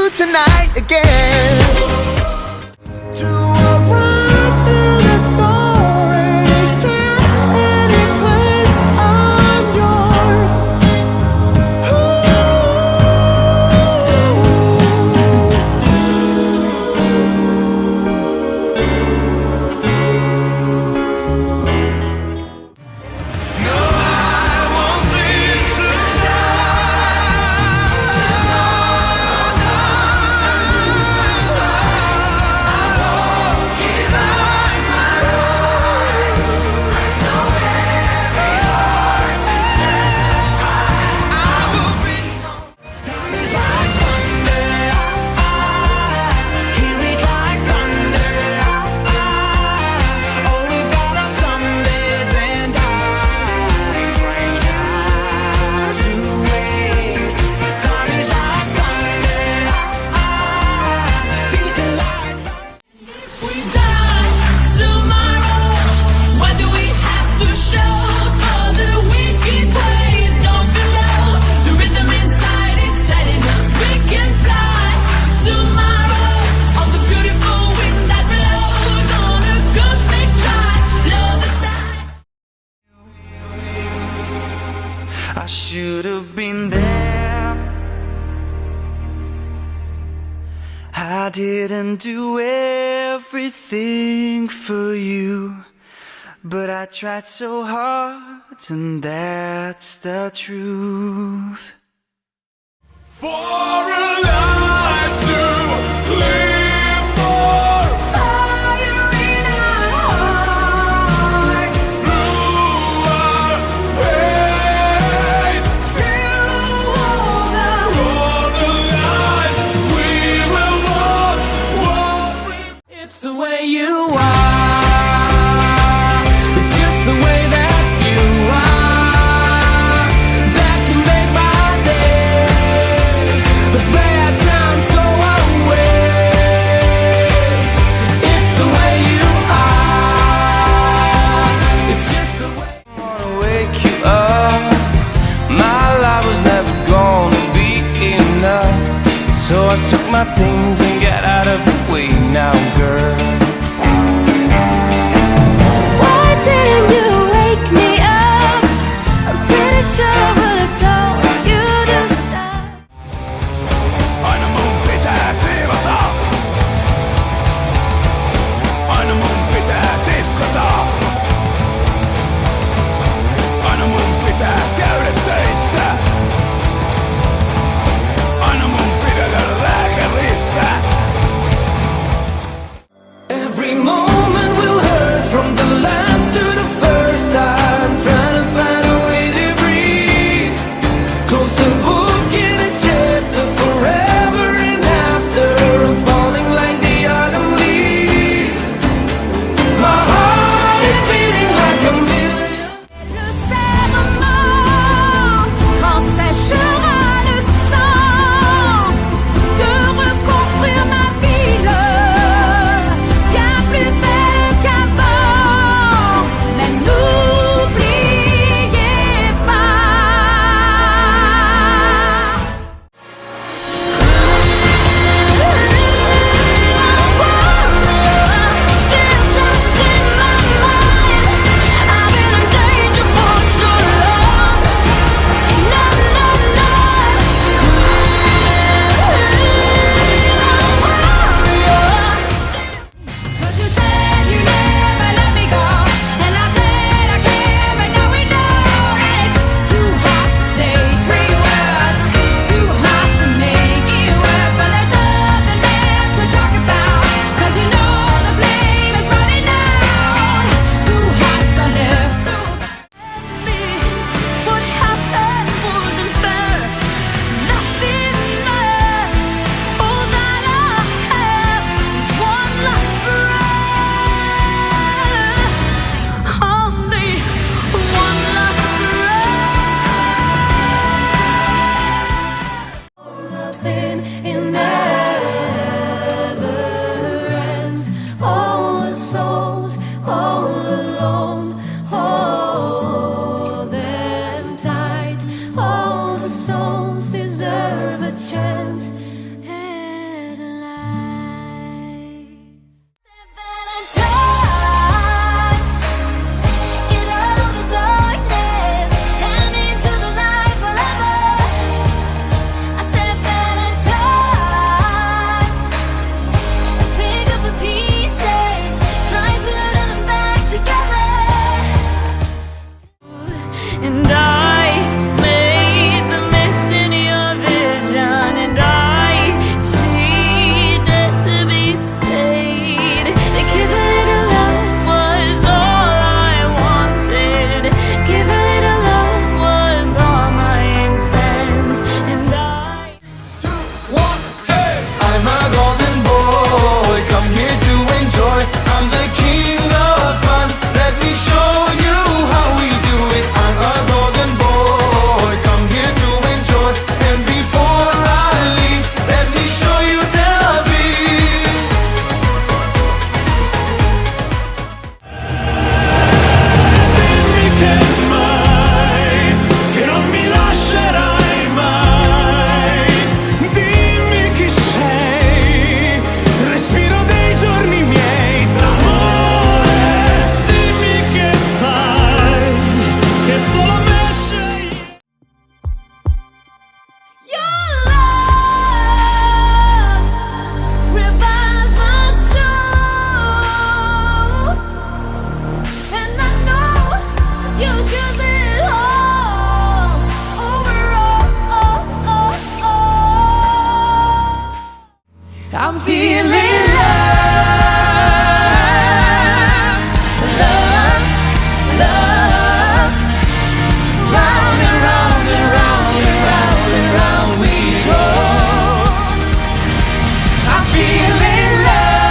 you tonight again. To arrive in authority, any place I'm yours. I should have been there. I didn't do everything for you, but I tried so hard, and that's the truth. For a life to live for, fire in our hearts, through our pain, through all the lives we will walk. It's the way you are, it's just the way that you are, that can make my day. The bad times go away. It's the way you are. It's just the way. I wanna wake you up. My life was never gonna be enough, so I took my things and got out of the way now, girl. Why didn't you wake me up? I'm pretty sure I would've told you to stop. Aina mun pitää siivota. Aina mun pitää tiskata. Aina mun pitää käydä töissä. Aina mun pitää käydä lääkärissä. feeling love, love. Round and round and round and round and round we go. I'm feeling love.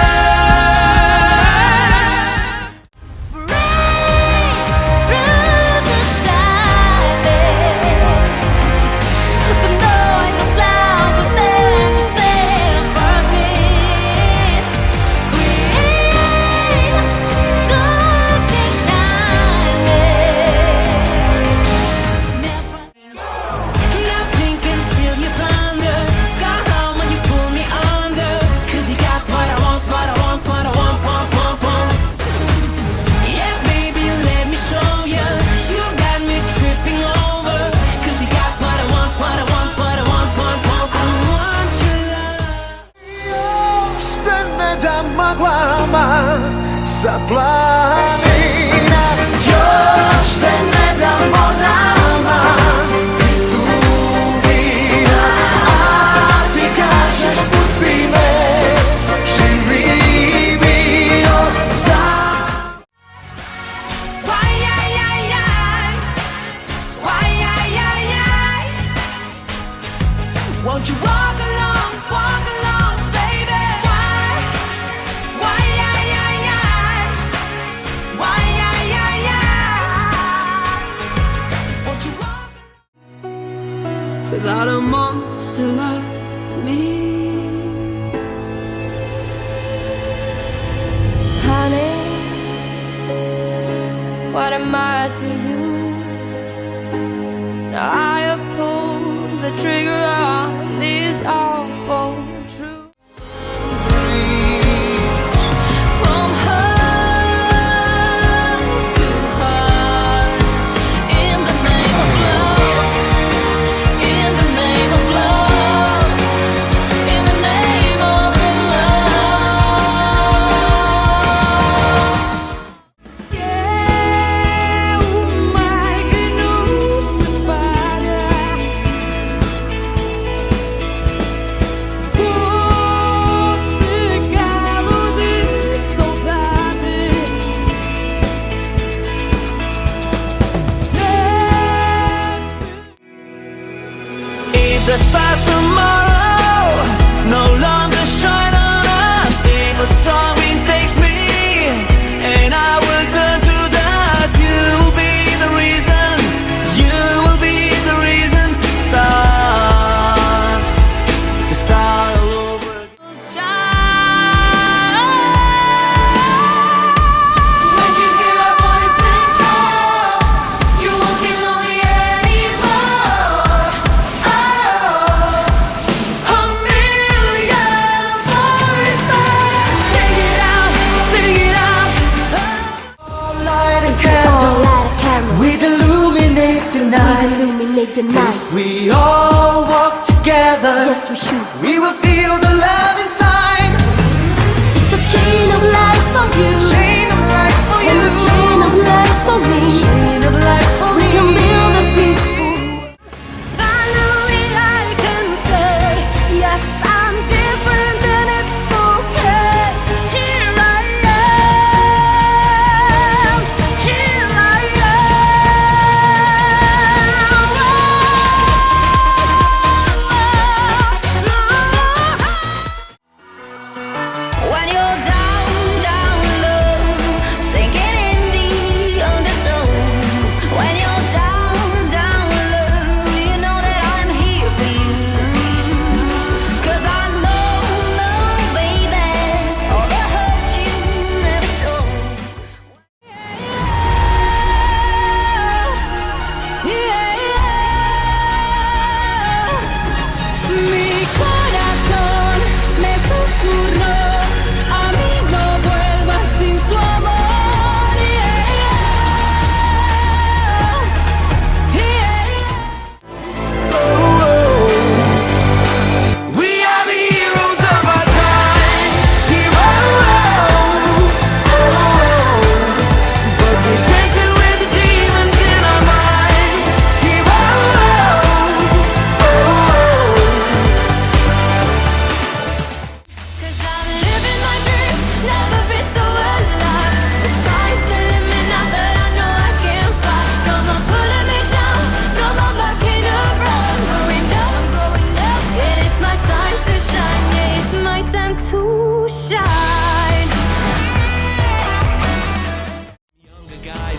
Through the silence, the noise of loud events in front of me. Create something Nothing can steal your thunder. Sky high when you pull me under. 'Cause you got what I want, what I want, what I want, want. Yeah, baby, let me show you. You got me tripping over. 'Cause you got what I want, what I want, what I want, want. I want your love. Stäneda magłama zaplanina. Još te ne damo nama istuvina. A ti kažeš pusti me, živi bio za. Why, won't you walk along, baby? Why, why, won't you walk? Without a monster like me. honey, what am I to you? Now I have pulled the trigger on this awful truth. From heart to heart, in the name of love, in the name of love, in the name of love. Se uma que nos separa fosse galo de saudade, If the stars tomorrow no longer shine on us, if a storm wind takes me and I will turn to dust, you will be the reason, you will be the reason to start all over. When you hear our voices call, you won't be lonely anymore. Oh, a million voices, sing it out, sing it out. Light a candle, we'd illuminate the night. Illuminate the night. We all walk together, Yes, we should. we will feel the love inside. It's a chain of light for you, Chain of light for and you, a chain of light for me. chain of light for We can me. build a peaceful. Finally, I can say, yes, I'm different and it's okay. Here I am, here I am.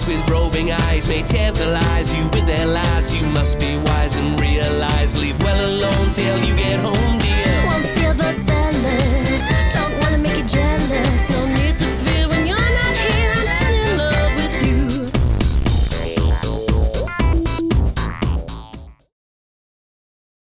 with roving eyes may tantalize you with their lies. You must be wise and realize, leave well alone till you get home, dear. Until the day